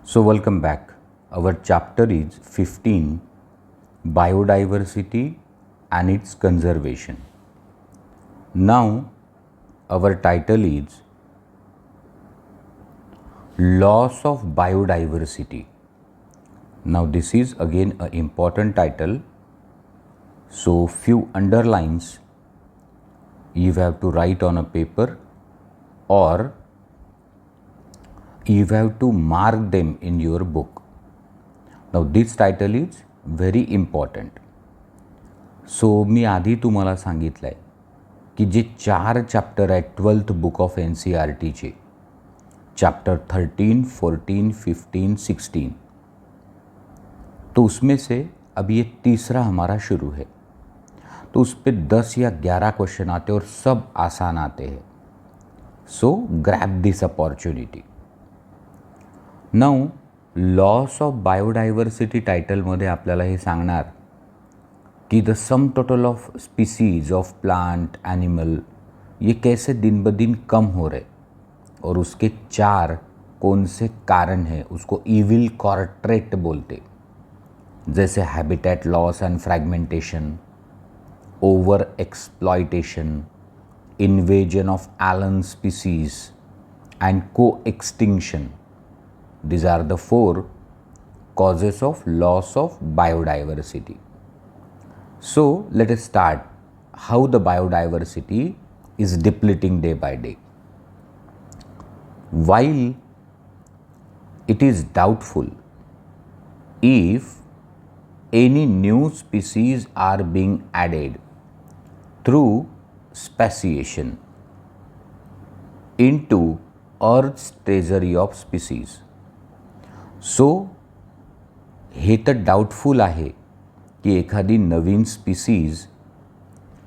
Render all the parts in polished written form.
So welcome back. Our chapter is 15, Biodiversity and its conservation. Now our title is Loss of Biodiversity. Now this is again an important title, so few underlines you have to write on a paper or you have to mark them in your book. Now this title is very important. So मी आधी तुम्हाला सांगितलं आहे की जे 4 chapter आहेत 12th book of NCERTचे, chapter 13, 14, 15, 16, तो उसमें से अब ये तीसरा हमारा शुरू है। तो उस पर 10 या 11 क्वेश्चन आते हैं और सब आसान आते हैं। So grab this opportunity. Now loss of biodiversity टाइटलमध्ये आपल्याला हे सांगणार कि the sum total of species of plant animal ये कैसे दिन ब दिन कम हो रहे और उसके 4 कौन से कारण हैं, उसको इविल कॉर्ट्रेट बोलते, जैसे habitat loss and fragmentation, over exploitation, invasion of alien species and coextinction. These are the 4 causes of loss of biodiversity. So let us start how the biodiversity is depleting day by day. While it is doubtful if any new species are being added through speciation into Earth's treasury of species. So हे तर doubtful आहे की एखादी नवीन species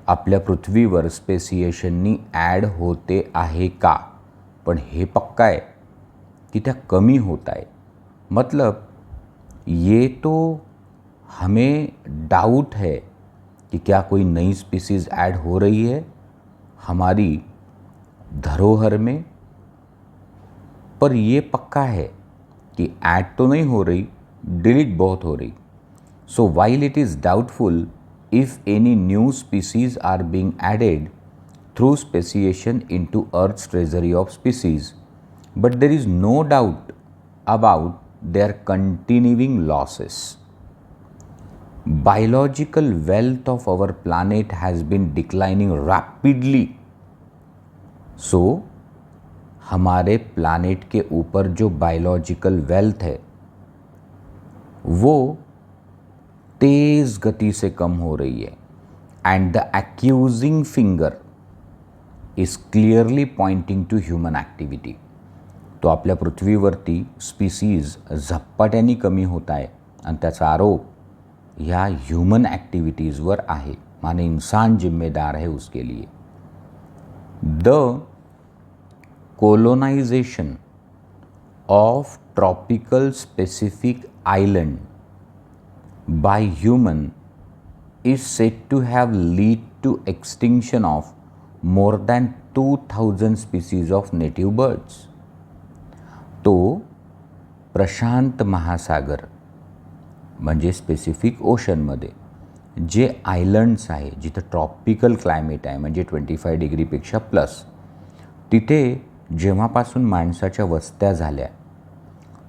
आपल्या पृथ्वीवर स्पेसिएशननी add होते आहे का, पण हे पक्का आहे कि त्या कमी होता है. मतलब ये तो हमें डाउट है कि क्या कोई नई स्पीसीज़ ऐड हो रही है हमारी धरोहर में, पर ये पक्का है कि ऐड तो नहीं हो रही, डिलीट बहुत हो रही. So while it is doubtful if any new species are being added through speciation into earth's treasury of species, but there is no doubt about their continuing losses. Biological wealth of our planet has been declining rapidly. So हमारे planet के ऊपर जो biological wealth है वो तेज़ गति से कम हो रही है. And the accusing finger is clearly pointing to human activity. तो आपल्या पृथ्वीवरती स्पीसीज झपाट्याने कमी होत आहे आणि त्याचा आरोप ह्या ह्यूमन ॲक्टिव्हिटीजवर आहे, माने इंसान जिम्मेदार है उसके लिए. The colonization of tropical specific island by human is said to have lead to extinction of more than 2000 species of native birds. तो प्रशांत महासागर म्हणजे स्पेसिफिक ओशनमध्ये जे आयलंड्स आहे जिथं ट्रॉपिकल क्लायमेट आहे म्हणजे 25 डिग्रीपेक्षा प्लस, तिथे जेव्हापासून माणसाच्या वस्त्या झाल्या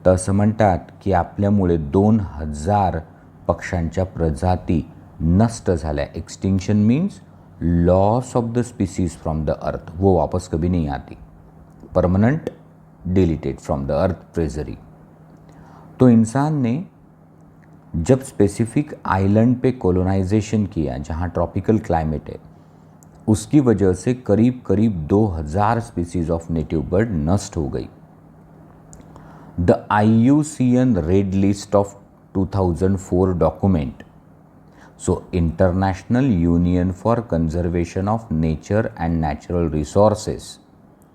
तर असं म्हणतात की आपल्यामुळे 2000 पक्ष्यांच्या प्रजाती नष्ट झाल्या. Extinction means loss of the species from the earth, वो वापस कभी नहीं आती, permanent deleted from the earth treasury. तो इंसान ने जब स्पेसिफिक आइलैंड पे कोलोनाइजेशन किया जहाँ ट्रॉपिकल क्लाइमेट है, उसकी वजह से करीब करीब 2000 स्पीसीज ऑफ नेटिव बर्ड नष्ट हो गई. The IUCN red list of 2004 document, so international union for conservation of nature and natural resources,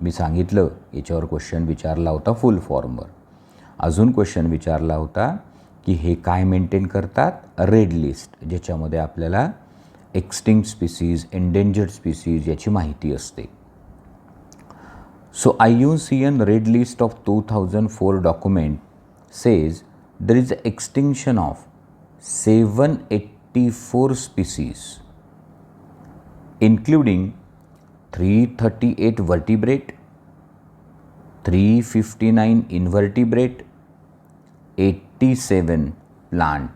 मी सांगितलं याच्यावर क्वेश्चन विचारला होता फुल फॉर्मवर. अजून क्वेश्चन विचारला होता की हे काय मेंटेन करतात, रेड लिस्ट, ज्याच्यामध्ये आपल्याला एक्सटिंक्ट स्पीसीज, एंडेंजर्ड स्पीसीज याची माहिती असते. So IUCN red list of 2004 document says there is an extinction of 784 species, including 338 vertebrate, 359 invertebrate, 87 plant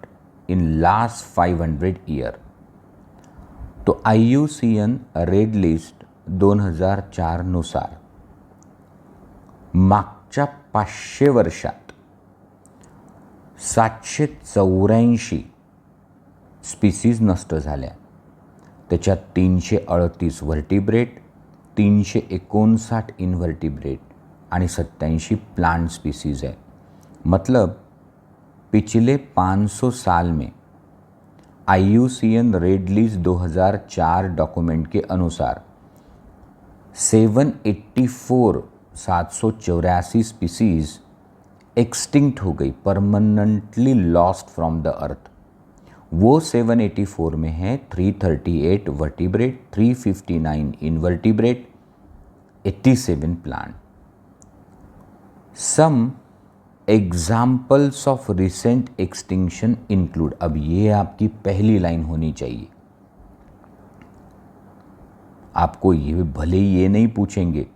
in last 500 year. तो IUCN रेड लिस्ट 2004 नुसार मागच्या 500 वर्षात 784 स्पीसीज नष्ट झाल्या. त्याच्यात 338 व्हर्टिब्रेट, 359 इनव्हर्टिब्रेट आणि 87 प्लांट स्पीसीज है. मतलब पिछले 500 साल में IUCN रेड लिस्ट 2004 डॉक्यूमेंट के अनुसार 784 स्पीसीज एक्सटिंक्ट हो गई, permanently lost from the earth. वो 784 में है 338 vertebrate, 359 invertebrate, 87 plant. Some examples of recent extinction include. अब ये आपकी पहली लाइन होनी चाहिए. आपको ये भले ये नहीं पूछेंगे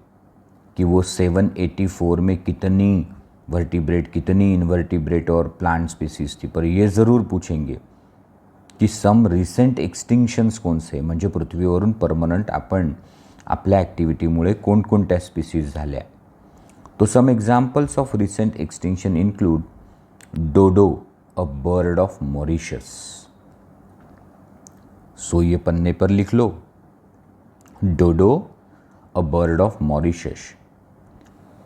कि वो 784 में कितनी वर्टिब्रेट, कितनी इनवर्टिब्रेट और प्लांट स्पीसीज थी, पर ये ज़रूर पूछेंगे की सम रिसेंट एक्सटिंक्शन्स कोणते, म्हणजे पृथ्वीवरून परमनंट आपण आपल्या ॲक्टिव्हिटीमुळे कोणकोणत्या स्पीसीज झाल्या. तो some examples of recent extinction include dodo, a bird of Mauritius. So ये पन्ने पर लिख लो, dodo, a bird of Mauritius.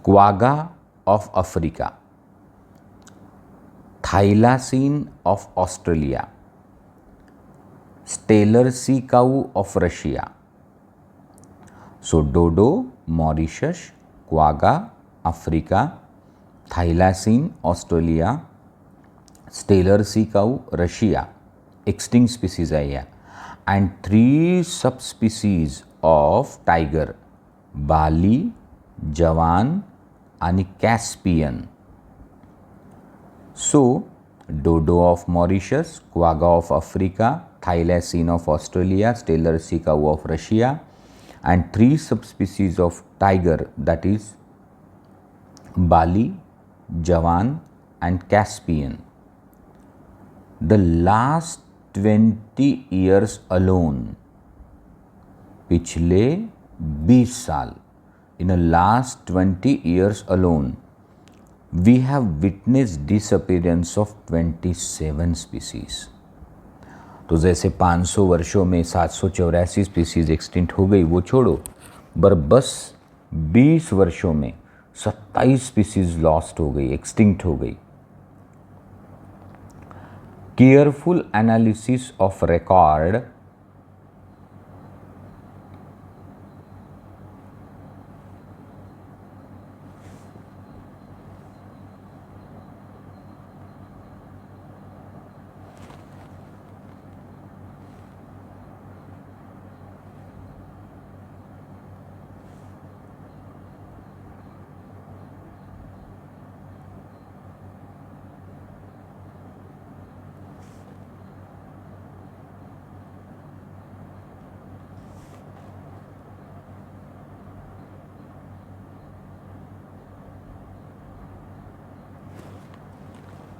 Quagga of Africa, thylacine of Australia, Steller sea cow of Russia. So dodo, Mauritius, quagga, Africa, thylacine, Australia, Steller sea cow, Russia, extinct species आहे या. And 3 subspecies of tiger, Bali, Javan आणि Caspian. So dodo of Mauritius, quagga of Africa, thylacine of Australia, Steller sea cow of Russia, and 3 subspecies of tiger, that is Bali, Javan and Caspian. The last 20 years alone, पिछले 20 साल, in the last 20 years alone, we have witnessed disappearance of 27 species. तो जैसे 500 वर्षों में 784 species extinct हो गई, वो छोड़ो, बस 20 वर्षों में 27 स्पीसीज लॉस्ट हो गई, एक्सटिंक्ट हो गई. Careful analysis of record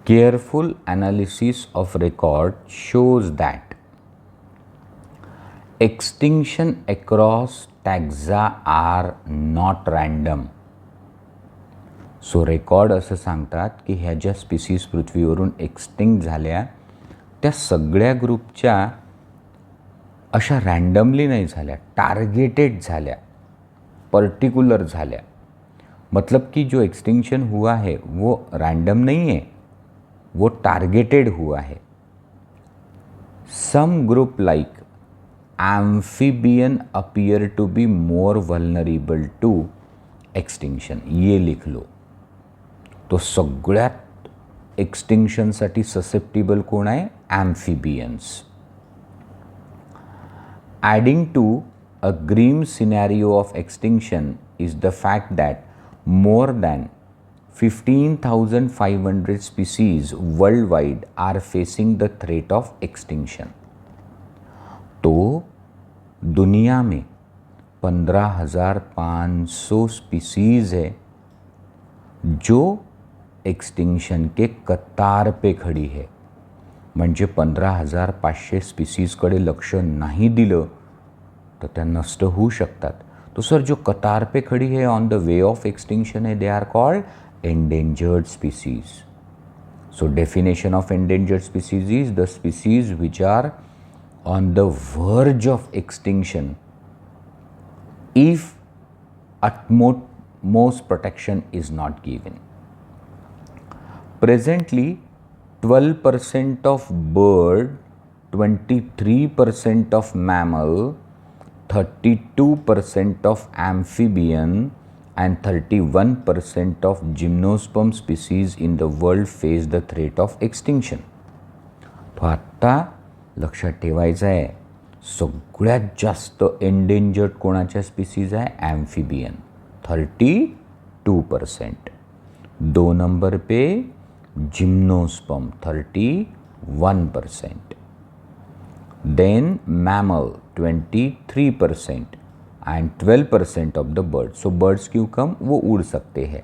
Careful analysis of record shows that extinction across taxa are not random. So record असं सांगतात की ह्या ज्या स्पीसीज पृथ्वीवरून एक्सटिंक्ट झाल्या त्या सगळ्या ग्रुपच्या अशा रँडमली नहीं झाल्या, टारगेटेड झाल्या, पर्टिकुलर झाल्या. मतलब कि जो एक्सटिंक्शन हुआ है वो रैंडम नहीं है, वो टारगेटेड हुआ है. Some group like amphibian appear to be more vulnerable to extinction. ये लिख लो. तो सगळ्यात एक्सटिंक्शनसाठी ससेप्टिबल कोण आहे? एम्फीबियन्स. Adding to a grim scenario of extinction is the fact that more than 15,500 species worldwide are facing the threat of extinction. तो दुनिया में 15,500 species है जो एक्सटिंक्शन के कतार पे खडी है. म्हणजे 15,500 स्पीसीजकडे लक्ष नाही दिलं तर त्या नष्ट होऊ शकतात. तो सर जो कतार पे खड़ी है on the way of extinction है, they are called endangered species. So definition of endangered species is the species which are on the verge of extinction if utmost protection is not given. Presently 12% of bird, 23% of mammal, 32% of amphibian and 31% of gymnosperm species in the world face the threat of extinction. तो आत्ता लक्षात ठेवायचं आहे, सगळ्यात जास्त endangered कोणाच्या species आहे? Amphibian 32%. 2 number पे gymnosperm 31%. Then mammal 23% and 12% of the bird. So birds क्यों कम? वो उड़ सकते हैं.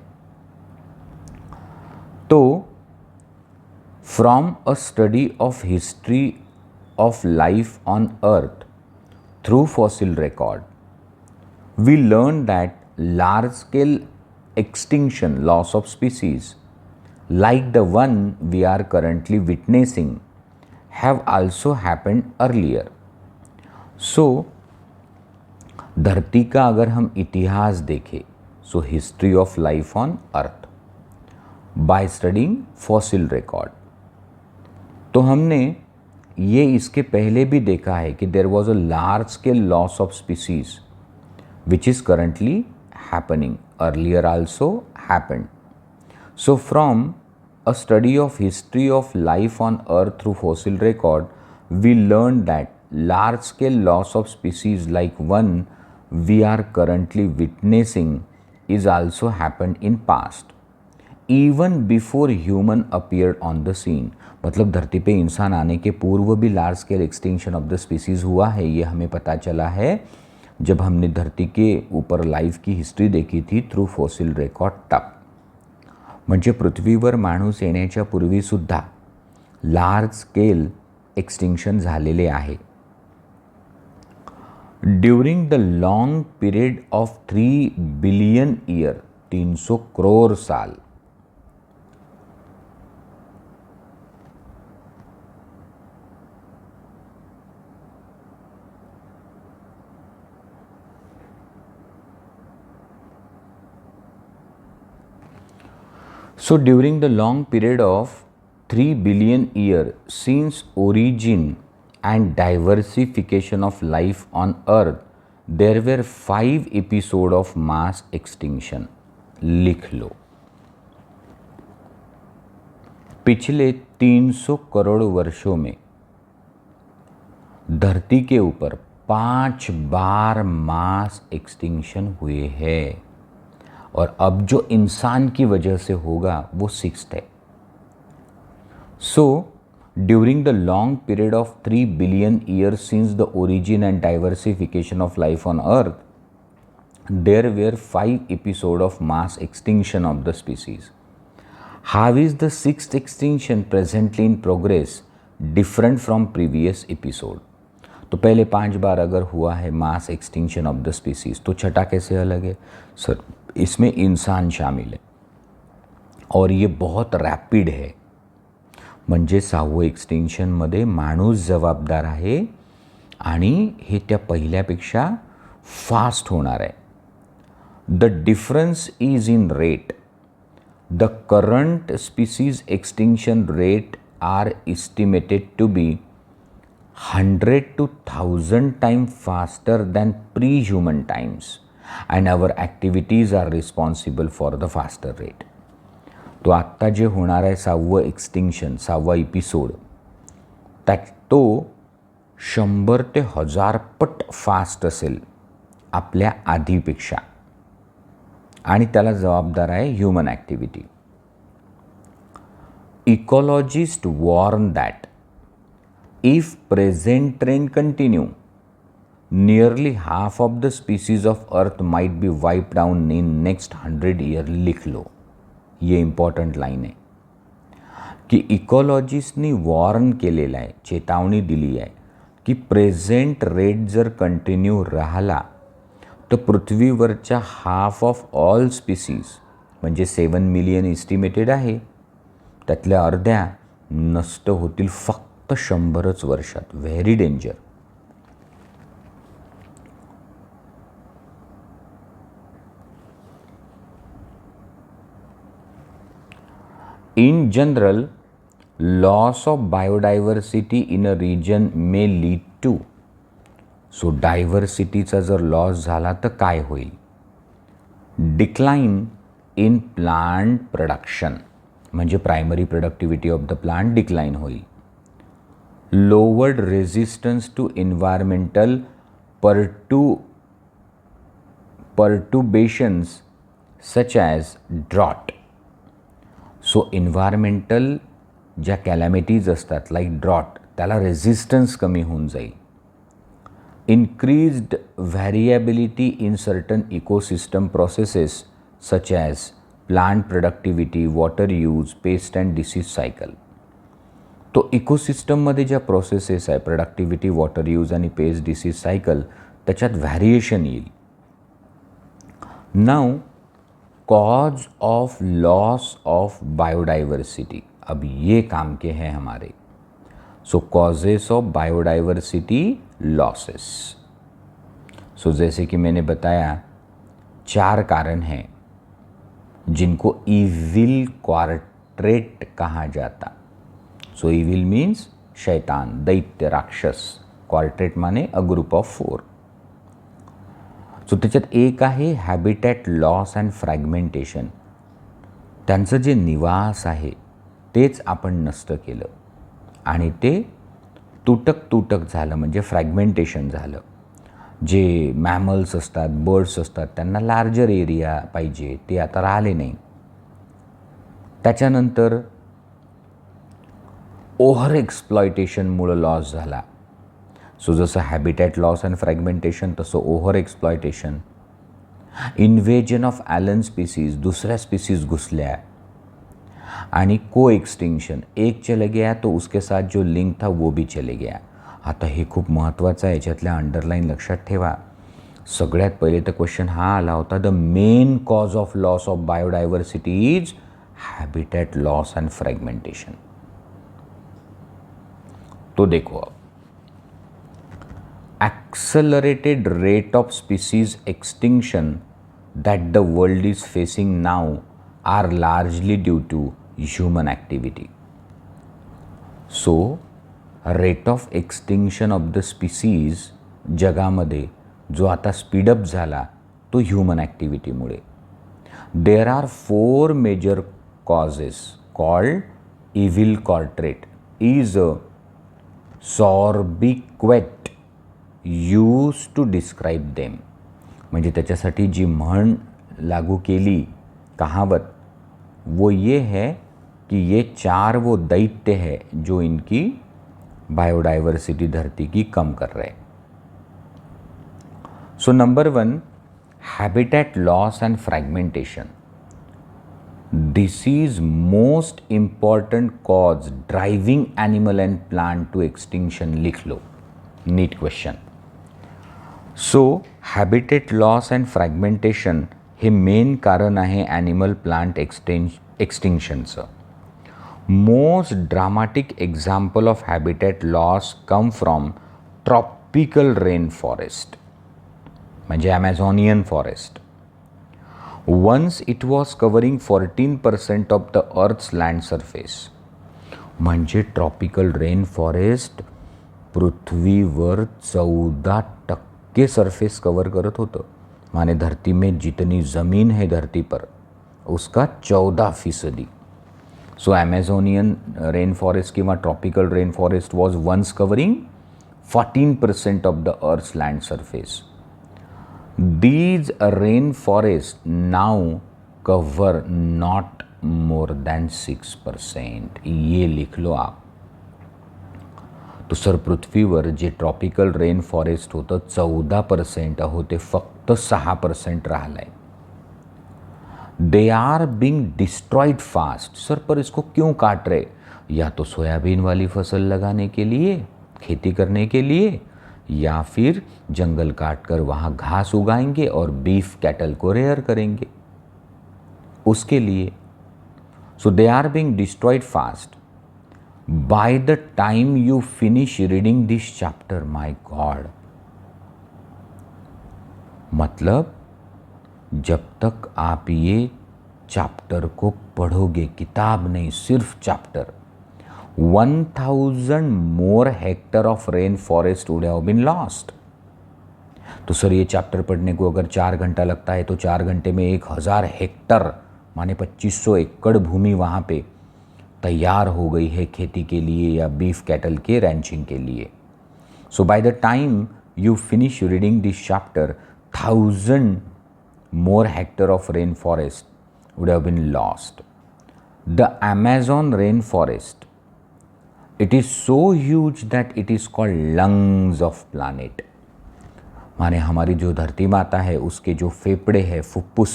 तो from a study of history of life on earth through fossil record we learn that large scale extinction loss of species like the one we are currently witnessing have also happened earlier. So धरती का अगर हम इतिहास देखें, so history of life on earth by studying fossil record, तो हमने ये इसके पहले भी देखा है कि there was a large scale loss of species which is currently happening, earlier also happened. So from a study of history of life on earth through fossil record, we learned that large scale loss of species like one we are currently witnessing is also happened in past, even before human appeared on the scene. मतलब धरती पे इंसान आने के पूर्व भी large scale extinction of the species हुआ है. ये हमें पता चला है जब हमने धरती के ऊपर लाइफ की हिस्ट्री देखी थी थ्रू फॉसिल रेकॉर्ड. तब म्हणजे पृथ्वीवर माणूस येण्याच्या पूर्वीसुद्धा लार्ज स्केल एक्सटिंक्शन झालेले आहे. During the long period of 3 billion year, 300 crore साल, So during the long period of 3 billion years since origin and diversification of life on earth, there were 5 episodes of mass extinction. लिख low. पिछले 300 करोड़ वर्षों में धरती के ऊपर 5 बार mass extinction हुए हैं और अब जो इंसान की वजह से होगा वो 6th है. So during the long period of 3 billion years since the origin and diversification of life on earth, there were 5 episode of mass extinction of the species. How is the 6th extinction presently in progress different from previous episode? तो पहले 5 बार अगर हुआ है mass extinction of the species, तो छठा कैसे अलग है? सर इसमें इंसान शामिल है और ये बहुत रॅपिड है. म्हणजे 6वं एक्सटिंक्शनमध्ये माणूस जबाबदार आहे आणि हे त्या पहिल्यापेक्षा फास्ट होणार आहे. The difference is in rate. The current species extinction rate are estimated to be 100 to 1000 times faster than pre-human times, and our activities are responsible for the faster rate. तो आत्ता जे होणार आहे 6वं एक्सटिंक्शन, 6वा एपिसोड, त्यात तो 100 ते 1000 पट fast असेल आपल्या आधीपेक्षा आणि त्याला जबाबदार आहे human activity. Ecologists warn that if present trend continue, nearly half of the species of earth might be wiped down in next 100 year. लिख लो, ये इम्पॉर्टंट लाईन आहे की इकॉलॉजिस्टनी वॉर्न केलेलं आहे, चेतावणी दिली आहे की प्रेझेंट रेट जर कंटिन्यू राहिला तर पृथ्वीवरच्या हाफ ऑफ ऑल स्पीसीज म्हणजे 7 मिलियन इस्टिमेटेड आहे, त्यातल्या अर्ध्या नष्ट होतील फक्त 100च वर्षात. Very danger. In general, loss of biodiversity in a region may lead to. So डायव्हर्सिटीचा जर लॉस झाला तर काय होईल? डिक्लाइन इन प्लांट प्रोडक्शन म्हणजे primary productivity of the plant decline होईल. Lowered resistance to environmental perturbations such as drought. So environmental ज्या calamities असतात लाईक ड्रॉट, त्याला रेझिस्टन्स कमी होऊन जाईल. Increased variability in certain ecosystem processes such as plant productivity, water use, pest and disease cycle. तो इकोसिस्टममध्ये ज्या प्रोसेसेस आहे, प्रोडक्टिव्हिटी, वॉटर यूज आणि पेस्ट डिसीज सायकल, त्याच्यात व्हॅरिएशन येईल. Now cause of loss of biodiversity, अब ये काम के हैं हमारे. So causes of biodiversity losses. So जैसे कि मैंने बताया 4 कारण हैं जिनको इविल क्वार्ट्रेट कहा जाता. सो इविल मीन्स शैतान, दैत्य, राक्षस. क्वार्ट्रेट माने अ ग्रुप ऑफ 4. सो त्याच्यात एक आहे हॅबिटॅट लॉस अँड फ्रॅगमेंटेशन. त्यांचं जे निवास आहे तेच आपण नष्ट केलं आणि ते तुटक झालं म्हणजे फ्रॅगमेंटेशन झालं. जे मॅमल्स असतात, बर्ड्स असतात, त्यांना लार्जर एरिया पाहिजे, ते आता राहिले नाही. त्याच्यानंतर ओव्हर एक्सप्लॉयटेशनमुळं लॉस झाला. सो जसं हॅबिटॅट लॉस अँड फ्रॅगमेंटेशन तसं over exploitation. Invasion of alien species, दुसऱ्या स्पीसीज घुसल्या. आणि को एक्सटिंक्शन, एक चले गया तो उसके साथ जो लिंक था वो भी चले गया. आता हे खूप महत्त्वाचं आहे, याच्यातल्या अंडरलाईन लक्षात ठेवा. सगळ्यात पहिले तर क्वेश्चन हा आला होता, the main cause of loss of biodiversity is habitat loss and fragmentation. तो देखो अब. Accelerated rate of species extinction that the world is facing now are largely due to human activity. So, rate of extinction of the species जगामध्ये जो आता speed up झाला तो human ॲक्टिव्हिटीमुळे. There are 4 major causes called evil quartet is a sobriquet use to describe them. म्हणजे त्याच्यासाठी जी म्हण लागू केली, कहावत, वो ये है कि ये 4 वो दैत्य है जो इनकी बायोडाइवर्सिटी धरती की कम कर रहे. So number 1, habitat loss and fragmentation. This is most important cause driving animal and plant to extinction. लिख लो, NEET question. So habitat loss and fragmentation हे मेन कारण आहे ॲनिमल प्लांट एक्सटिंक्शनचं. Most dramatic example of habitat loss come from tropical rain forest म्हणजे Amazonian forest. Once it was covering 14% of the earth's land surface. म्हणजे tropical rain forest पृथ्वीवर 14% surface cover करत होतं. माने धरती में जितनी ज़मीन है धरती पर उसका 14%. सो ॲमेझॉनियन रेन फॉरेस्ट किंवा tropical rain forest was once covering 14% of the earth's land surface. These rainforests now cover not more than 6%, ये लिख लो आप. तो सर पृथ्वीवर जे ट्रॉपिकल रेन फॉरेस्ट होतं 14% अहो ते फक्त 6% राहिलं आहे. They are being destroyed fast. Sir पर इसको क्यों काट रहे? या तो सोयाबीन वाली फसल लगाने के लिए, खेती करने के लिए, या फिर जंगल काट कर वहाँ घास उगाएंगे और बीफ कैटल को रेयर करेंगे उसके लिए. So they are being destroyed fast. By the time you finish reading this chapter, my God, मतलब जब तक आप ये चैप्टर को पढ़ोगे, किताब नहीं सिर्फ chapter, 1000 more hectare of rain forest would have been lost. तो सर ये चैप्टर पढ़ने को अगर 4 घंटा लगता है तो 4 घंटे में 1000 हेक्टर माने 2500 एकड़ भूमि वहाँ पे तैयार हो गई है खेती के लिए या बीफ कैटल के रैंचिंग के लिए. So by the time you finish reading this chapter, 1000 more hectare of rainforest would have been lost. The Amazon rainforest, it is so huge that it is called lungs of planet. Mane हमारी जो धरती माता है उसके जो फेफड़े हैं, फुफ्फुस,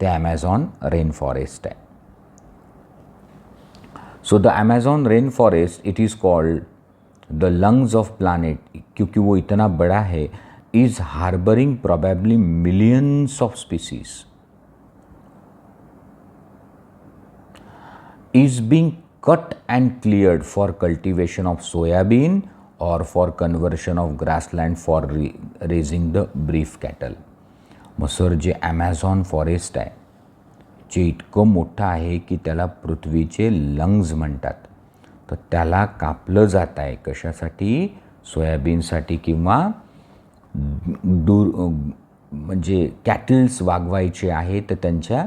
ते अमेज़न रेन फॉरेस्ट है. So the Amazon rain forest it is called the lungs of planet, क्योंकि वो इतना बड़ा है, is harboring probably millions of species, is being cut and cleared for cultivation of soybean or for conversion of grassland for raising the beef cattle. मग sir जे Amazon forest आहे जे इतकं मोठं आहे की त्याला पृथ्वीचे लंग्स म्हणतात, तर त्याला कापलं जात आहे कशासाठी? सोयाबीनसाठी किंवा म्हणजे कॅटल्स वागवायचे आहे तर त्यांच्या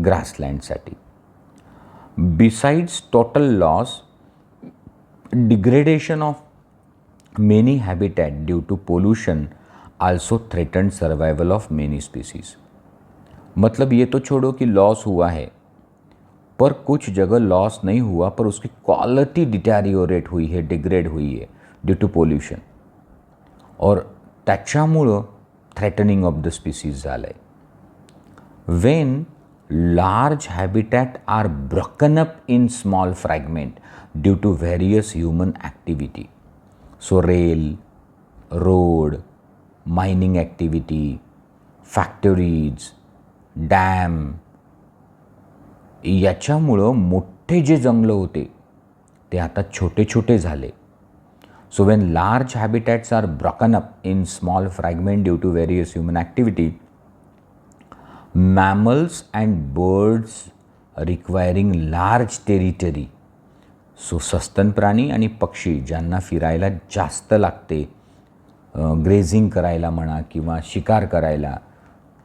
ग्रासलँडसाठी. Besides total loss, degradation of many habitat due to pollution also threatened survival of many species. मतलब ये तो छोड़ो कि लॉस हुआ है, पर कुछ जगह लॉस नहीं हुआ पर उसकी क्वालिटी डिटैरियोरेट हुई है, डिग्रेड हुई है ड्यू टू पोल्यूशन, और त्याच्यामुळं थ्रेटनिंग ऑफ द स्पीसीज झालं आहे. When large habitat are broken up in small fragment due to various human activity. So rail, road, mining activity, factories, dam, याच्यामुळं मोठे जे जंगलं होते ते आता छोटे छोटे झाले. So when large habitats are broken up in small fragments due to various human activity, mammals and birds requiring large territory, so सस्तन प्राणी आणि पक्षी ज्यांना फिरायला जास्त लागते, ग्रेझिंग करायला म्हणा किंवा शिकार करायला,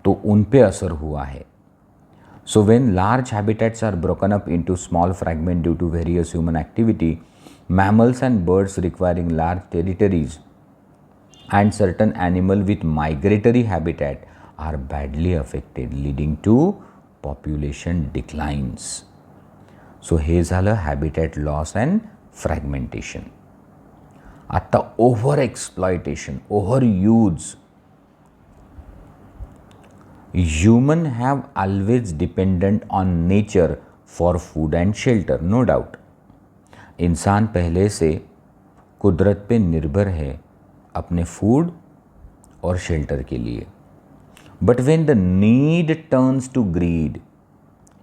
तो उन पे असर हुआ है. So when large habitats are broken up into small fragments due to various human activity, mammals and birds requiring large territories and certain animals with migratory habitat are badly affected, leading to population declines. So हे झालं habitat loss and fragmentation. आता over exploitation, overuse. Human have always dependent on nature for food and shelter, no doubt. इंसान पहले से कुदरत पे निर्भर है अपने food और शेल्टर के लिए. But when the need turns to greed,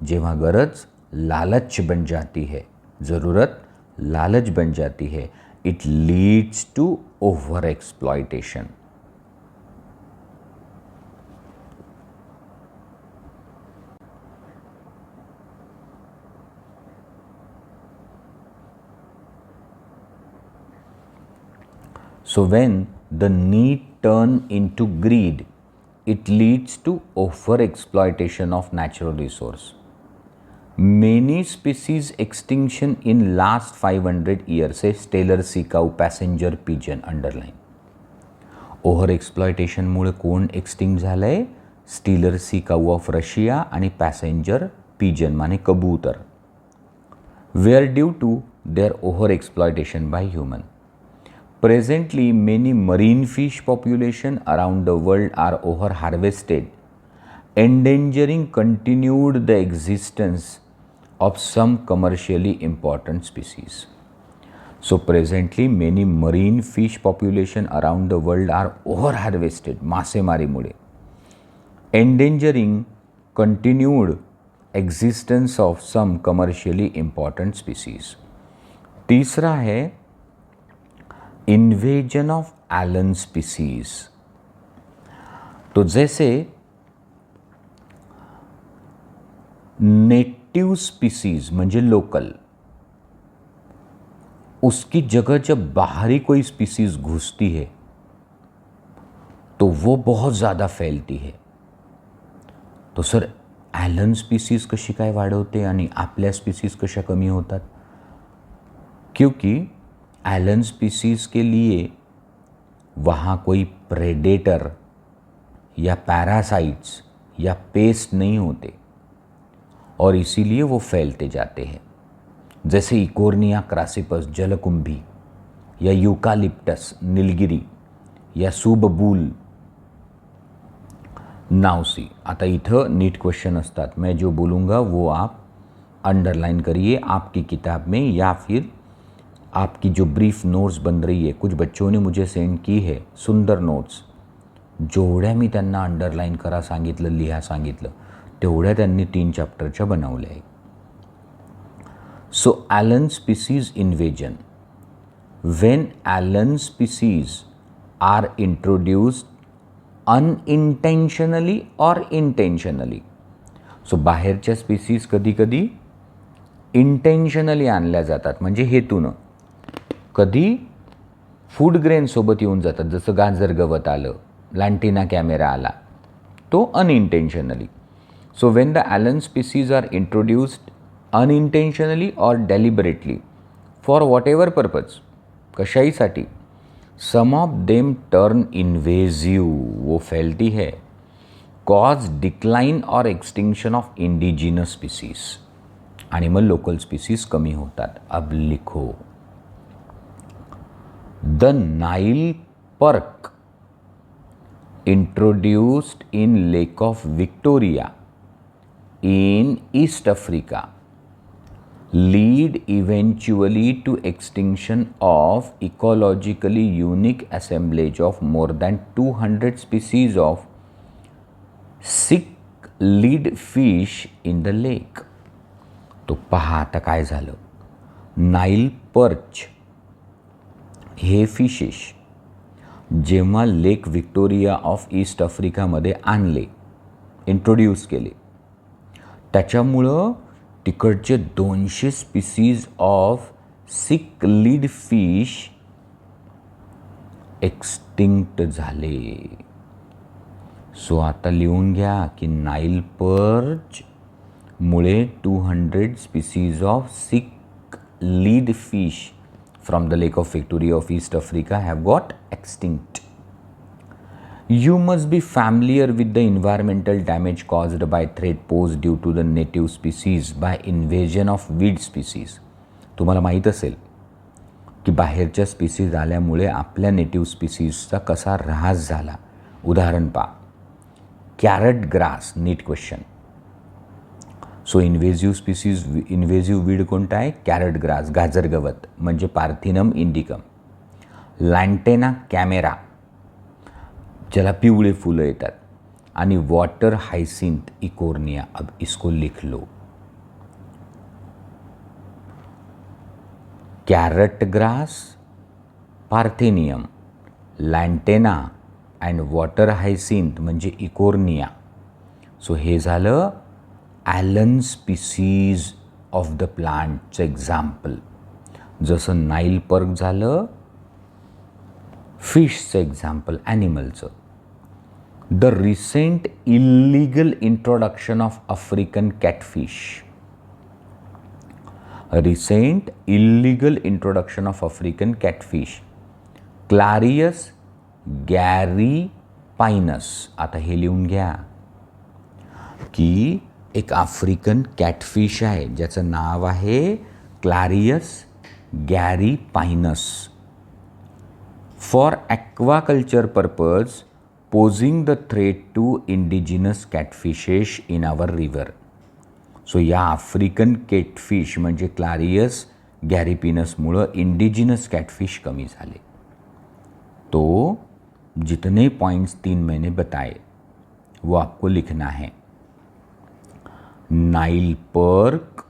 जेव्हा गरज लालच बन जाती है, ज़रूरत लालच बन जाती है, it leads to over exploitation. So when the need turn into greed, it leads to over-exploitation of natural resource. Many species extinction in last 500 years है Steller sea cow, passenger pigeon, underline. Over एक्सप्लॉयटेशनमुळे कोण extinct झालं आहे? Steller sea cow of Russia आणि passenger pigeon माने कबूतर, were due to their over-exploitation by human. Presently, many marine fish population around the world are over-harvested, endangering continued the existence of some commercially important species. So presently many marine fish population around the world are over-harvested मासेमारीमुळे, endangering continued existence of some commercially important species. तीसरा है invasion of alien species. तो जैसे native species म्हणजे local, उसकी जगह जब बाहरी कोई स्पीसीज घुसती है तो वो बहुत ज़्यादा फैलती है. तो सर ॲलन स्पीसीज कशी काय वाढवते आणि आपल्या स्पीसीज कशा कमी होतात? क्योंकि एलन स्पीसीज के लिए वहाँ कोई प्रेडेटर या पैरासाइट्स या पेस्ट नहीं होते और इसीलिए वो फैलते जाते हैं. जैसे इकोर्निया क्रासिपस जलकुंभी या यूकालिप्टस नीलगिरी या सुबबूल नाउसी. आता इथं नीट क्वेश्चन असतात, मैं जो बोलूँगा वो आप अंडरलाइन करिए आपकी किताब में या फिर आपकी जो ब्रीफ नोट्स बन रही है. कुछ बच्चों ने मुझे सेंड की है सुंदर नोट्स, जेवढ्या मी त्यांना अंडरलाइन करा सांगितलं, लिहा सांगितलं, तेवढ्या त्यांनी 3 चॅप्टरच्या बनवल्या आहे. So alien species invasion, when alien species are introduced unintentionally और इंटेन्शनली. सो बाहेरच्या स्पीसीज कधी कधी इंटेन्शनली आणल्या जातात म्हणजे हेतूनं, कधी फूड ग्रेनसोबत येऊन जातात. जसं गाजर गवत आलं, लँटिना कॅमेरा आला, तो unintentionally. So when the alien species are introduced unintentionally और deliberately for whatever purpose, कशाहीसाठी, some of them turn invasive, वो फैलती है, कॉज डिक्लाइन और एक्सटिंक्शन ऑफ इंडिजिनस स्पीसीज आणि मग लोकल स्पीसीज कमी होतात. अब लिखो, the Nile perch introduced in Lake of Victoria in East Africa lead eventually to extinction of ecologically unique assemblage of more than 200 species of cichlid fish in the lake. तो पहा आता काय झालं, Nile perch हे fishes जेव्हा Lake Victoria of East आफ्रिकामध्ये आणले, introduce केले, त्याच्यामुळं तिकडचे 200 species of cichlid fish extinct झाले. सो आता लिहून घ्या की नाईल पर्च मुळे 200 species of cichlid fish from the Lake of Victoria of East Africa have got extinct. You must be familiar with the environmental damage caused by threat posed due to the native species by invasion of weed species. तुम्हाला माहीत असेल की बाहेरच्या species आल्यामुळे आपल्या native स्पीसीजचा कसा ऱ्हास झाला. उदाहरण पहा, carrot grass, NEET question. So invasive species, invasive weed कोणता आहे? कॅरट ग्रास, गाजर गवत म्हणजे पार्थिनम इंडिकम. लँटेना कॅमेरा, ज्याला पिवळे फुलं येतात, आणि वॉटर हायसिंथ इकोर्निया. अब इसको लिख लो, carrot grass, parthenium, lantana and water hyacinth म्हणजे इकोर्निया. सो हे झालं ॲलन स्पीसीज ऑफ द प्लांटचं एक्झाम्पल. जसं नाईल पर्क झालं फिशचं एक्झाम्पल, ॲनिमलचं. The recent illegal introduction of African catfish, recent illegal introduction of African catfish, Clarias gariepinus. आता हे लिहून घ्या की एक आफ्रिकन कॅटफिश आहे ज्याचं नाव आहे Clarias gariepinus. For aquaculture purpose posing the threat to indigenous catfishes in our river. So या आफ्रिकन कॅटफिश म्हणजे क्लॅरियस गॅरीपिनसमुळं इंडिजिनस कॅटफिश कमी झाले. तो जितने पॉइंट्स 3 मैंने बताए वो आपको लिखना है. Nile perch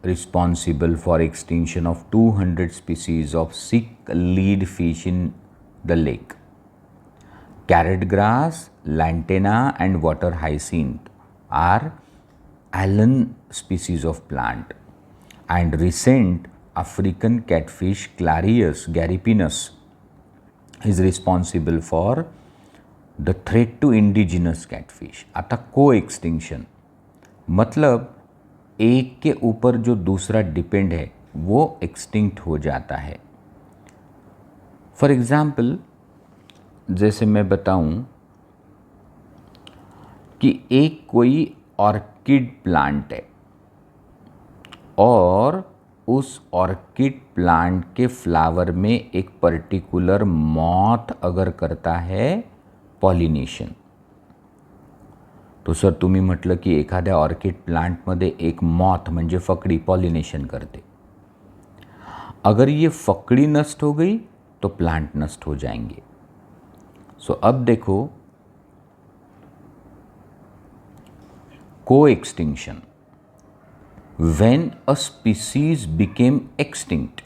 responsible for extinction of 200 species of sick lead fish in the lake. Carrot grass, lantana and water hyacinth are alien species of plant, and recent African catfish Clarius gariepinus is responsible for the threat to indigenous catfish. आता co-extinction मतलब एक के ऊपर जो दूसरा depend है वो extinct हो जाता है. फॉर एग्ज़ाम्पल जैसे मैं बताऊं कि एक कोई ऑर्किड प्लांट है और उस ऑर्किड प्लांट के फ्लावर में एक पर्टिकुलर मॉथ अगर करता है पॉलिनेशन, तो सर तुम्ही म्हटलं की एखाद्या ऑर्किड प्लांटमध्ये एक मॉथ म्हणजे फकड़ी पॉलिनेशन करते. अगर ये फकड़ी नष्ट हो गई तो प्लांट नष्ट हो जाएंगे. सो अब देखो को extinction. When a species became extinct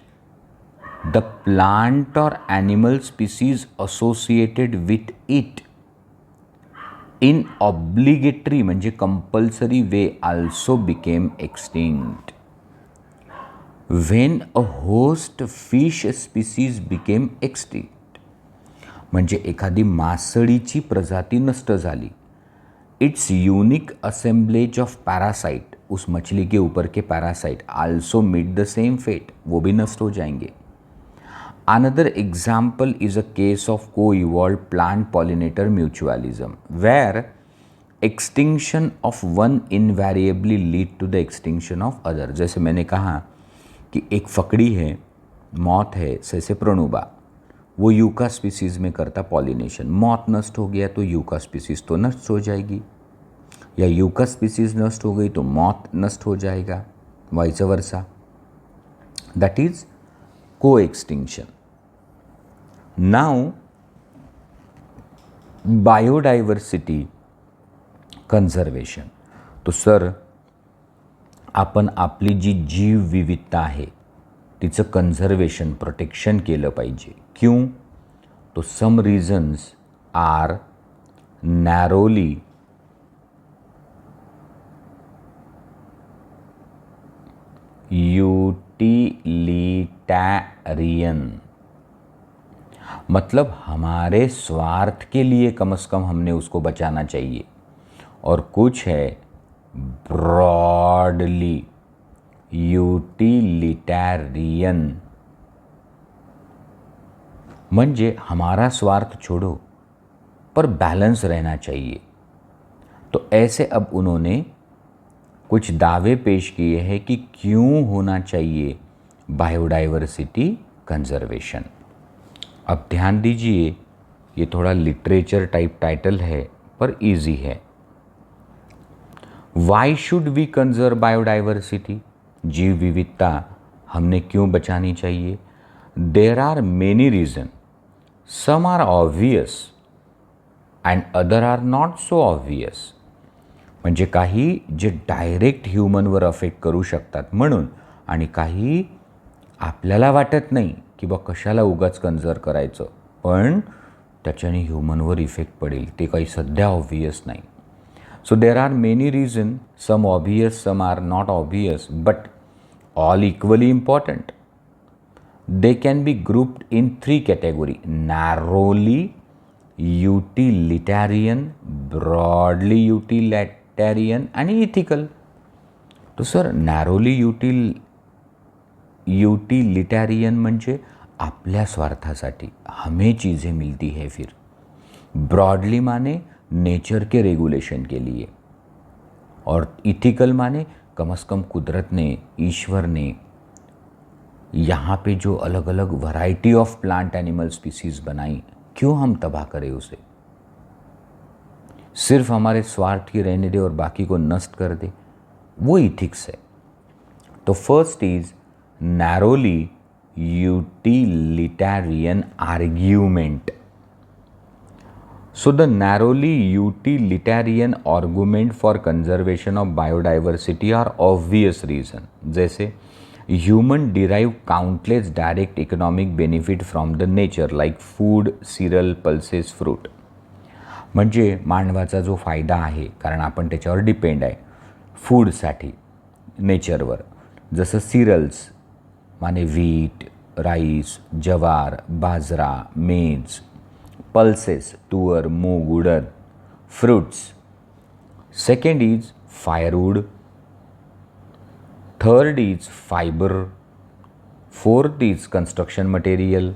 the plant और animal species associated with it in obligatory म्हणजे compulsory way also became extinct. When a host fish species became extinct म्हणजे एखादी मासळीची प्रजाती नष्ट झाली. Its unique assemblage of parasite, उस मछली के ऊपर के parasite also meet the same fate, वो भी नष्ट हो जाएंगे. Another example is a case of co-evolved plant-pollinator mutualism, where extinction of one invariably lead to the extinction of other. जैसे मैंने कहा कि एक फकड़ी है, मॉथ है, जैसे प्रोनुबा, वो यूका स्पीसीज़ में करता पॉलिनेशन. मॉथ नष्ट हो गया तो यूका स्पीसीज़ तो नष्ट हो जाएगी, या यूका स्पीसीज़ नष्ट हो गई तो मॉथ नष्ट हो जाएगा, vice versa. That is co-extinction. Now, biodiversity conservation. तो सर आपण आपली जी जीव विविधता आहे तिचं कन्झर्वेशन प्रोटेक्शन केलं पाहिजे. क्यों? तो सम रीजन्स आर नॅरोली यूटिलिटैरियन, मतलब हमारे स्वार्थ के लिए कम से कम हमने उसको बचाना चाहिए. और कुछ है ब्रॉडली यूटिलिटैरियन, म्हणजे हमारा स्वार्थ छोड़ो पर बैलेंस रहना चाहिए. तो ऐसे अब उन्होंने कुछ दावे पेश किए हैं कि क्यों होना चाहिए बायोडाइवर्सिटी कंजर्वेशन. अब ध्यान दीजिए, ये थोड़ा लिटरेचर टाइप टाइटल है पर इजी है. Why should we conserve biodiversity, जीव विविधता हमने क्यों बचानी चाहिए. There are many reason, some are obvious and other are not so obvious. म्हणजे काही जे डायरेक्ट ह्युमनवर अफेक्ट करू शकतात म्हणून, आणि काही आपल्याला वाटत नाही की बा कशाला उगाच कंजर्व करायचं पण त्याच्याने ह्युमनवर इफेक्ट पडेल, ते काही सध्या ऑब्वियस नाही. So there are many reason, some obvious, some are not obvious, but all equally important. They can be grouped in 3 category: narrowly utilitarian, broadly utilitarian आणि इथिकल. तो सर नॅरोली यूटिलिटॅरियन म्हणजे आपल्या स्वार्थासाठी, हमें चीज़ें मिलती है फिर. ब्रॉडली माने नेचर के रेगुलेशन के लिए, और इथिकल माने कम से कम कुदरत ने, ईश्वर ने यहाँ पे जो अलग अलग variety of plant animal species बनाई, क्यों हम तबाह करें उसे? सिर्फ हमारे स्वार्थ की रहने दे और बाकी को नष्ट कर दे, वो इथिक्स है। तो first is narrowly utilitarian argument. So the narrowly utilitarian argument for conservation of biodiversity are obvious reason. जैसे human derive countless direct economic benefit from the nature like food, cereal, pulses, fruit. म्हणजे मानवाचा जो फायदा आहे, कारण आपण त्याच्यावर depend आहे फूडसाठी, नेचरवर. जसं सिरल्स माने व्हीट, राईस, जवार, बाजरा, मेज. pulses, तुअर, मूग, उड़द, fruits. Second is firewood. Third is fiber. Fourth is construction material.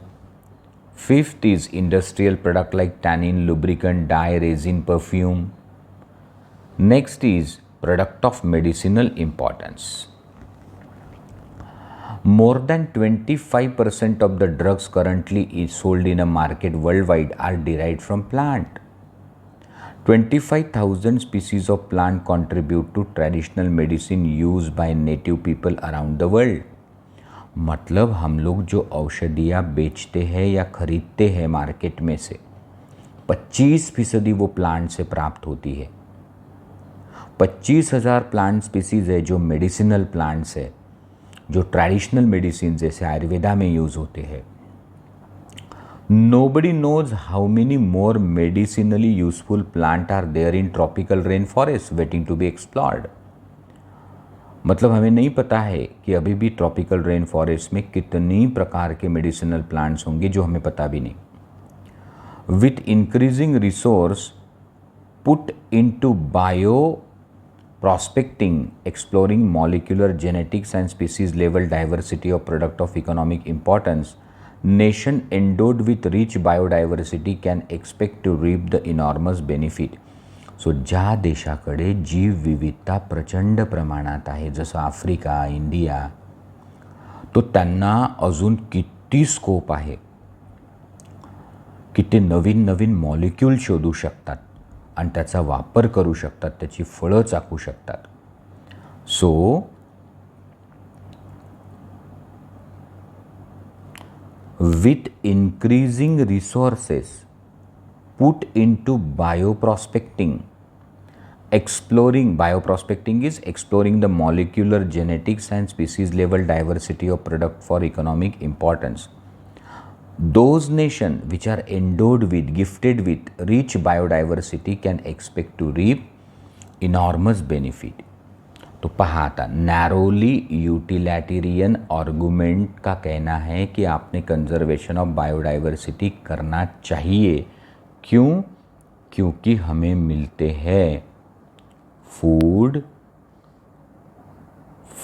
Fifth is industrial product like tannin, lubricant, dye, resin, perfume. Next is product of medicinal importance. More than 25% of the drugs currently is sold in a market worldwide are derived from plant. 25,000 species of plant contribute to traditional medicine used by native people around the world. मतलब हम लोग जो औषधियाँ बेचते हैं या खरीदते हैं market में से 25% वो प्लांट से प्राप्त होती है। 25,000 प्लांट स्पीसीज है जो मेडिसिनल प्लांट्स है, जो ट्रेडिशनल मेडिसिन जैसे आयुर्वेदा में यूज़ होते हैं। Nobody knows how many more medicinally useful plant are there in tropical rain forest waiting to be explored. मतलब हमें नहीं पता है कि अभी भी ट्रॉपिकल रेन फॉरेस्ट में कितनी प्रकार के मेडिसिनल प्लांट्स होंगे जो हमें पता भी नहीं। With increasing resource put into bio prospecting, exploring molecular genetics and species level diversity of product of economic importance, nation endowed with rich biodiversity can expect to reap the enormous benefit. So ज्या देशाकडे जीव विविधता प्रचंड प्रमाणात आहे, जसं Africa, India, तो त्यांना अजून किती स्कोप आहे की ते नवीन नवीन मॉलिक्यूल शोधू शकतात आणि त्याचा वापर करू शकतात, त्याची फळं चाखू शकतात. So with increasing resources put into bioprospecting, bioprospecting is exploring the molecular genetics and species level diversity of product for economic importance. Those nations which are endowed with, gifted with rich biodiversity can expect to reap enormous benefit. तो पहा आता, narrowly utilitarian argument का कहना है कि आपने conservation of biodiversity करना चाहिए। क्यों? क्योंकि हमें मिलते हैं food,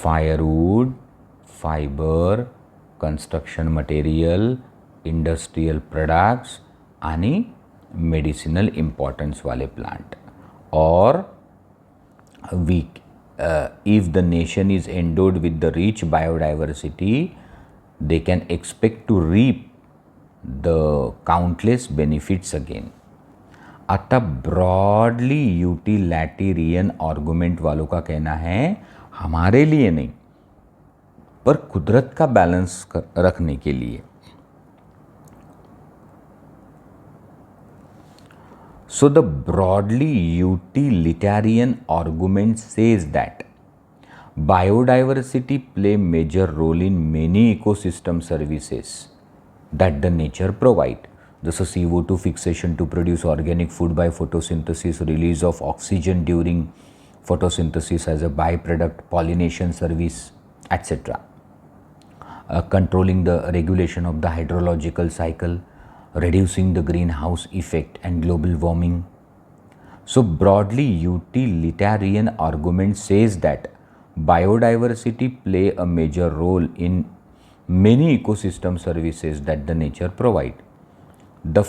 firewood, fibre, construction material, industrial products आणि मेडिसिनल इम्पॉर्टन्स वाले प्लांट. और if the nation is endowed with the rich biodiversity, they can expect to reap the countless benefits again. आता ब्रॉडली यूटिलिटेरियन आर्गुमेंट वालों का कहना है हमारे लिए नहीं, पर कुदरत का बैलेंस रखने के लिए. So the broadly utilitarian argument says that biodiversity play major role in many ecosystem services that the nature provide. जसं CO2 fixation to produce organic food by photosynthesis, release of oxygen during photosynthesis as a byproduct, pollination service, etc. Controlling the regulation of the hydrological cycle, reducing the greenhouse effect and global warming. So broadly utilitarian argument says that biodiversity play a major role in many ecosystem services that the nature provide. The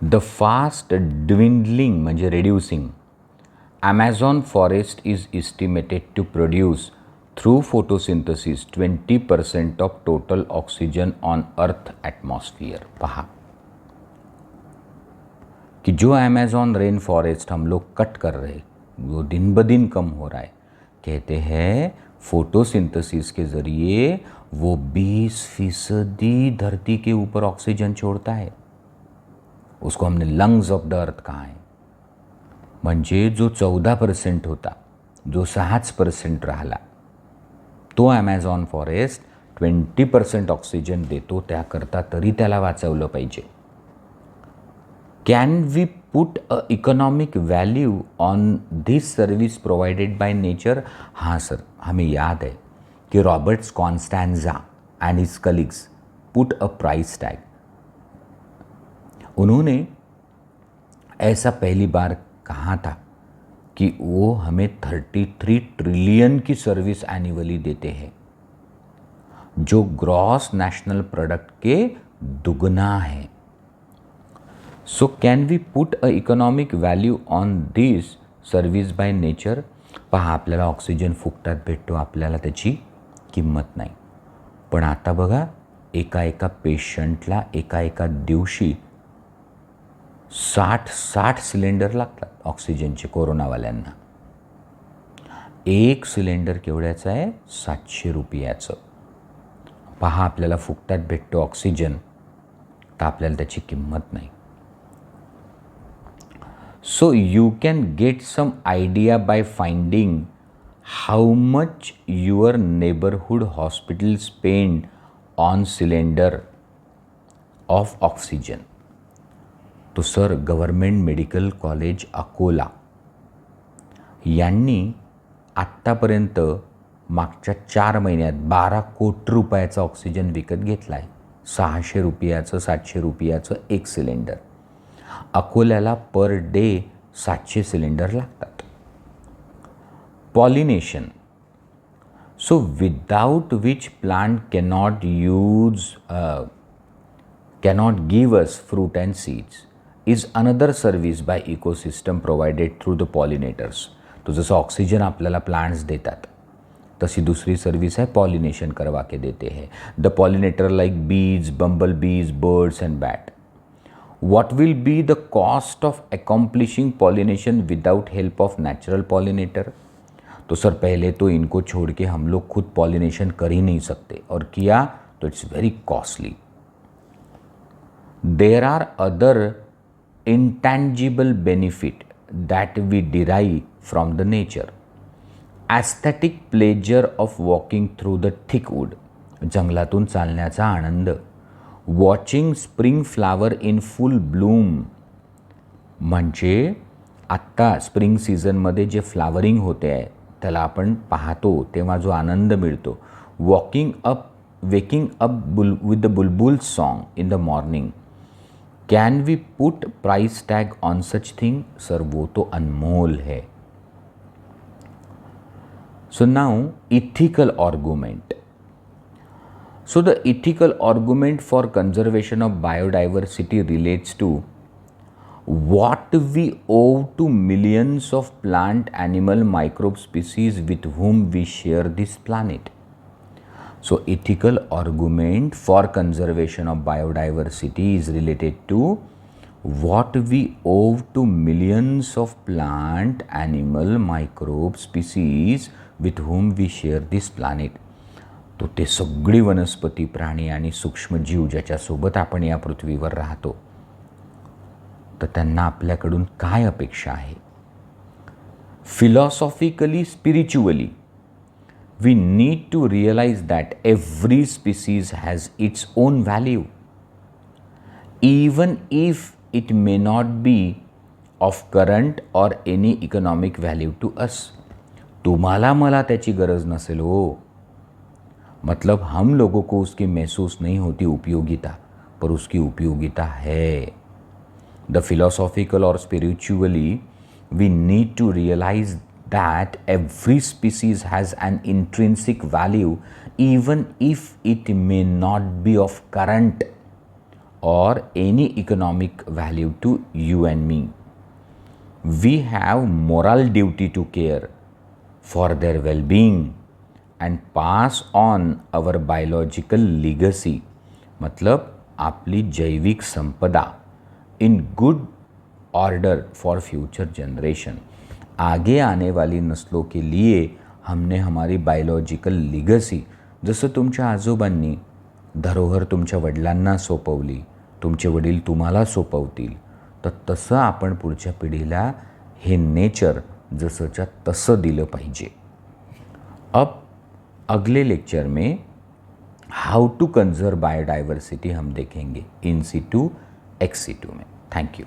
the fast dwindling म्हणजे reducing Amazon forest is estimated to produce through photosynthesis 20% of total oxygen on earth atmosphere. पहा कि जो Amazon rain forest हम लोग cut कर रहे वो दिन ब दिन कम हो रहा है, कहते हैं फोटोसिंथेसिस के ज़रिए वो 20% धरती के ऊपर ऑक्सीजन छोड़ता है. उसको हमने लंग्स ऑफ द अर्थ कहा है. म्हणजे जो 14% होता, जो 6% राहिला, तो ॲमेझॉन फॉरेस्ट 20% ऑक्सिजन देतो. त्याकरता तरी त्याला वाचवलं पाहिजे. Can we put a economic value on this service provided by nature? हाँ सर, हमें याद है कि Roberts Costanza and his colleagues put a price tag. उन्होंने ऐसा पहली बार कहा था कि वो हमें 33 ट्रिलियन की सर्विस एनुअली देते हैं, जो ग्रॉस नेशनल प्रोडक्ट के दुगना है. So can we put a economic value on this service by nature? पहा, आपल्याला ऑक्सिजन फुकटात भेटतो, आपल्याला त्याची किंमत नाही. पण आता बघा, एका पेशंटला एका दिवशी 60 सिलेंडर लागतात ऑक्सिजनचे कोरोनावाल्यांना. एक सिलेंडर केवढ्याचं आहे? 700 रुपयाचं. पहा, आपल्याला फुकटात भेटतो ऑक्सिजन, तर आपल्याला त्याची किंमत नाही. So you can get some idea by finding how much your neighbourhood hospital spend on cylinder of oxygen. तो sir, government medical college Akola यांनी आत्तापर्यंत मागच्या 4 महिन्यात 12 कोटी रुपयाचा ऑक्सिजन विकत घेतला आहे. 600 रुपयाचं, 700 रुपयाचं एक सिलेंडर. अकोल्याला पर डे 700 सिलेंडर लागतात. Pollination. So without which plant cannot give us fruit and seeds is another service by ecosystem provided through the pollinators. तो जसं ऑक्सिजन आपल्याला प्लांट्स देतात, तशी दुसरी सर्विस आहे पॉलिनेशन करवा के देते हैं. द पॉलिनेटर लाइक बीज, बम्बल बीज, birds end bat. What will be the cost of accomplishing pollination without help of natural pollinator? तो सर, पहले तो इनको छोड़ के हम लोग खुद पॉलिनेशन कर ही नहीं सकते, और किया तो it's very costly. There are other intangible benefit that we derive from the nature. Aesthetic pleasure of walking through the thick wood. जंगलातून चालण्याचा आनंद. Watching spring flower in full bloom. म्हणजे आत्ता स्प्रिंग सीझनमध्ये जे फ्लावरिंग होते आहे त्याला आपण पाहतो तेव्हा जो आनंद मिळतो. waking up with the bulbul song in the morning. Can we put price tag on such thing? Sir, वो तो अनमोल है. So now ethical argument. So the ethical argument for conservation of biodiversity relates to what we owe to millions of plant, animal, microbe species with whom we share this planet. So ethical argument for conservation of biodiversity is related to what we owe to millions of plant, animal, microbe species with whom we share this planet. तो ते सगळी वनस्पती, प्राणी आणि सूक्ष्मजीव ज्याच्यासोबत आपण या पृथ्वीवर राहतो, तर त्यांना आपल्याकडून काय अपेक्षा आहे? फिलॉसॉफिकली, spiritually, we need to realize that every species has its own value, even if it may not be of current or any economic value to us. तुम्हाला मला त्याची गरज नसेल हो, मतलब हम लोगों को उसकी महसूस नहीं होती उपयोगिता, पर उसकी उपयोगिता है. द फिलोसॉफिकल और spiritually we need to realize that every species has an intrinsic value even if it may not be of current or any economic value to you and me. We have moral duty to care for their well-being and pass on our biological legacy. मतलब आपली जैविक संपदा in good order for future generation. आगे आने वाली नस्लों के लिए हमने हमारी बायोलॉजिकल लिगसी, जसं तुमच्या आजोबांनी धरोहर तुमच्या वडिलांना सोपवली, तुमचे वडील तुम्हाला सोपवतील, तर तसं आपण पुढच्या पिढीला हे नेचर जसंच्या तसं दिलं पाहिजे. अब अगले लेक्चर में हाउ टू कंजर्व बायोडाइवर्सिटी हम देखेंगे इन सीटू एक्स सीटू में. Thank you.